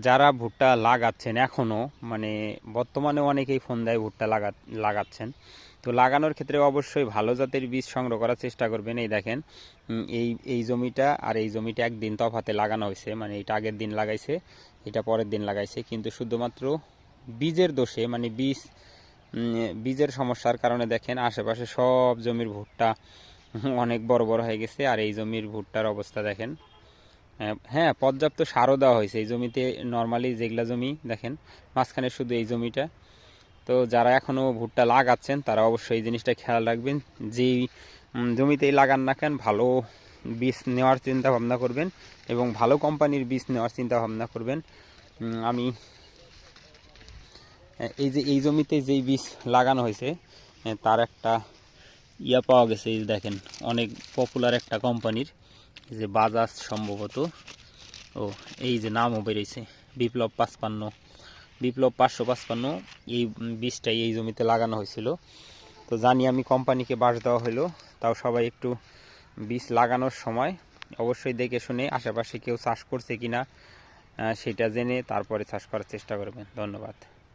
যারা ভুট্টা লাগাচ্ছেন এখনও, মানে বর্তমানে অনেকেই ফোন দেয় ভুট্টা লাগাচ্ছেন, তো লাগানোর ক্ষেত্রে অবশ্যই ভালো জাতের বীজ সংগ্রহ করার চেষ্টা করবেন। এই দেখেন, এই জমিটা আর এই জমিটা একদিন তফাতে লাগানো হয়েছে, মানে এটা আগের দিন লাগাইছে, এটা পরের দিন লাগাইছে, কিন্তু শুধুমাত্র বীজের দোষে, মানে বীজের সমস্যার কারণে দেখেন আশেপাশে সব জমির ভুট্টা অনেক বড় বড় হয়ে গেছে। আর এই জমির ভুট্টার অবস্থা দেখেন। হ্যাঁ, পর্যাপ্ত সারও দেওয়া হয়েছে এই জমিতে। নর্মালি যেগুলা জমি দেখেন, মাঝখানে শুধু এই জমিটা। তো যারা এখনও ভুট্টা লাগাচ্ছেন তারা অবশ্যই এই জিনিসটা খেয়াল রাখবেন, যেই জমিতেই লাগান না কেন ভালো বীজ নেওয়ার চিন্তা ভাবনা করবেন এবং ভালো কোম্পানির বীজ নেওয়ার চিন্তা ভাবনা করবেন। আমি এই জমিতে যেই বীজ লাগানো হয়েছে তার একটা পাওয়া গেছে, এই দেখেন, অনেক পপুলার একটা কোম্পানির, যে বাজাজ সম্ভবত। ও, এই যে নামও বেরিয়েছে, বিপ্লব 55, বিপ্লব 555, এই বীজটাই এই জমিতে লাগানো হয়েছিল। তো জানি আমি কোম্পানিকে বাস দেওয়া হলো, তাও সবাই একটু বীজ লাগানোর সময় অবশ্যই দেখে শুনে আশেপাশে কেউ চাষ করছে কিনা সেটা জেনে তারপরে চাষ করার চেষ্টা করবেন। ধন্যবাদ।